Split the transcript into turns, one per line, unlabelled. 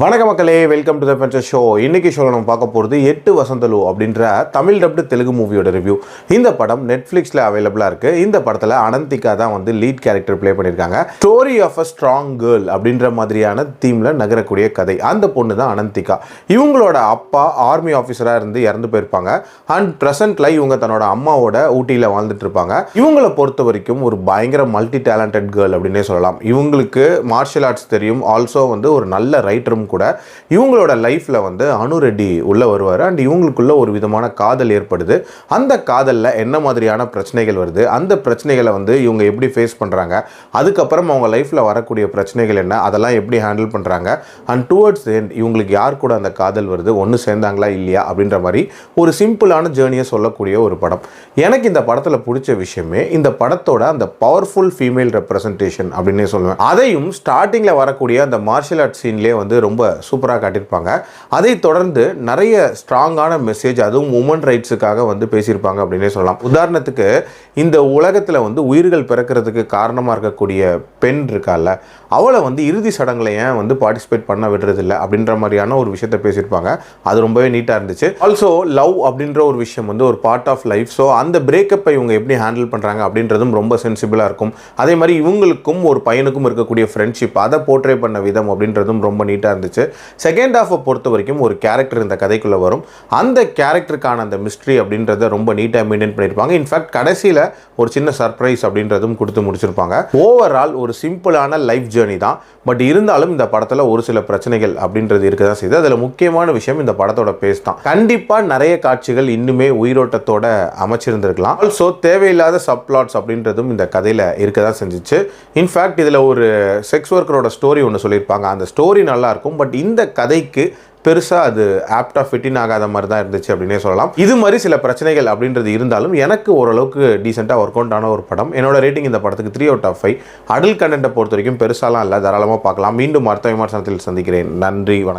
வணக்க மக்களே, welcome to the ஃபென்சர் show. இன்னைக்கு ஷோவில் நம்ம பார்க்க போகிறது 8 வசந்தலு அப்படின்ற தமிழ் டப்டு தெலுங்கு மூவியோட ரிவ்யூ. இந்த படம் நெட்ஃப்ளிக்ஸில் அவைலபிளாக இருக்குது. இந்த படத்தில் அனந்திகா தான் வந்து லீட் கேரக்டர் ப்ளே பண்ணியிருக்காங்க. Story of a strong girl அப்படின்ற மாதிரியான தீமில் நகரக்கூடிய கதை. அந்த பொண்ணு தான் அனந்திகா. இவங்களோட அப்பா ஆர்மி ஆஃபீஸராக இருந்து இறந்து போயிருப்பாங்க. அண்ட் ப்ரெசென்ட்டில் இவங்க தன்னோட அம்மாவோட ஊட்டியில் வாழ்ந்துட்டு இருப்பாங்க. இவங்களை பொறுத்த வரைக்கும் ஒரு பயங்கர மல்டி டேலண்டட் கேர்ள் அப்படின்னே சொல்லலாம். இவங்களுக்கு மார்ஷியல் ஆர்ட்ஸ் தெரியும். ஆல்சோ வந்து ஒரு நல்ல ரைட்டரும் கூட. இவங்களோட லைஃப்ல வந்து அனு ரெட்டி உள்ள வருவார். அண்ட் இவங்களுக்குள்ள ஒரு விதமான காதல் ஏற்படுது. அந்த காதலில் என்ன மாதிரியான பிரச்சனைகள் வருது, அந்த பிரச்சனைகளை வந்து இவங்க எப்படி ஃபேஸ் பண்ணுறாங்க, அதுக்கப்புறம் அவங்க லைஃப்பில் வரக்கூடிய பிரச்சனைகள் என்ன, அதெல்லாம் எப்படி ஹேண்டில் பண்ணுறாங்க, அண்ட் டுவர்ட்ஸ் எண்ட் இவங்களுக்கு யார் கூட அந்த காதல் வருது, ஒன்று சேர்ந்தாங்களா இல்லையா அப்படின்ற மாதிரி ஒரு சிம்பிளான ஜேர்னியை சொல்லக்கூடிய ஒரு படம். எனக்கு இந்த படத்தில் பிடிச்ச விஷயமே இந்த படத்தோட அந்த பவர்ஃபுல் ஃபீமேல் ரெப்ரசன்டேஷன் அப்படின்னே சொல்லுவேன். அதையும் ஸ்டார்டிங்கில் வரக்கூடிய அந்த மார்ஷியல் ஆர்ட் சீன்லேயே வந்து ரொம்ப சூப்பராக காட்டியிருப்பாங்க. அதை தொடர்ந்து நிறைய ஸ்ட்ராங்கான மெசேஜ், அதுவும் உமன் ரைட்ஸுக்காக வந்து பேசியிருப்பாங்க அப்படின்னே சொல்லலாம். உதாரணத்துக்கு இந்த உலகத்தில் வந்து உயிர்கள் பிறக்கிறதுக்கு காரணமாக இருக்கக்கூடிய பெண் இருக்கால, அவளை வந்து இறுதி சடங்குல ஏன் வந்து பார்ட்டிசிபேட் பண்ண விடுறதில்லை அப்படின்ற மாதிரியான ஒரு விஷயத்தை பேசியிருப்பாங்க. அது ரொம்பவே நீட்டாக இருந்துச்சு. ஆல்சோ லவ் அப்படின்ற ஒரு விஷயம் வந்து ஒரு பார்ட் ஆஃப் லைஃப். ஸோ அந்த பிரேக்கப்பை இவங்க எப்படி ஹேண்டில் பண்ணுறாங்க அப்படின்றதும் ரொம்ப சென்சிபிளாக இருக்கும். அதே மாதிரி இவங்களுக்கும் ஒரு பையனுக்கும் இருக்கக்கூடிய ஃப்ரெண்ட்ஷிப், அதை போர்ட்ரே பண்ண விதம் அப்படின்றதும் ரொம்ப நீட்டாக இருந்துச்சு. செகண்ட் ஹாஃபை பொறுத்த வரைக்கும் ஒரு கேரக்டர் இந்த கதைக்குள்ளே வரும். அந்த கேரக்டருக்கான அந்த மிஸ்ட்ரி அப்படின்றத ரொம்ப நீட்டாக மெயின்டைன் பண்ணியிருப்பாங்க. இன்ஃபேக்ட் கடைசியில் ஒரு சின்ன சர்ப்ரைஸ் அப்படின்றதும் கொடுத்து முடிச்சிருப்பாங்க. ஓவரால் ஒரு சிம்பிளான லைஃப் ஜேர்னி தான். பட் இருந்தாலும் இந்த படத்தில் ஒரு சில பிரச்சனைகள் அப்படின்றது இருக்க தான் செய்யுது. அதில் முக்கியமான விஷயம் இந்த படத்தோட பேஸ் தான். கண்டிப்பாக நிறைய காட்சிகள் இன்னுமே உயிரோட்டத்தோட அமைச்சிருந்திருக்கலாம். ஆல்சோ தேவையில்லாத சப்ளாட்ஸ் அப்படின்றதும் இந்த கதையில் இருக்க தான் செஞ்சிச்சு. இன்ஃபேக்ட் இதில் ஒரு செக்ஸ் ஒர்க்கரோட ஸ்டோரி ஒன்று சொல்லியிருப்பாங்க. அந்த ஸ்டோரி நல்லா இருக்கும். பட் இந்த கதைக்கு பெருசாக அது ஆப்டாக ஃபிட்டின் ஆகாத மாதிரி தான் இருந்துச்சு அப்படின்னே சொல்லலாம். இது மாதிரி சில பிரச்சனைகள் அப்படின்றது இருந்தாலும் எனக்கு ஓரளவுக்கு டீசெண்டாக ஒர்க் அவுட் ஆன ஒரு படம். என்னோட ரேட்டிங் இந்த படத்துக்கு 3/5. அடல்ட் கண்டென்ட்டை பொறுத்த வரைக்கும் பெருசாலாம் இல்லை, தாராளமாக பார்க்கலாம். மீண்டும் அடுத்த விமர்சனத்தில் சந்திக்கிறேன். நன்றி, வணக்கம்.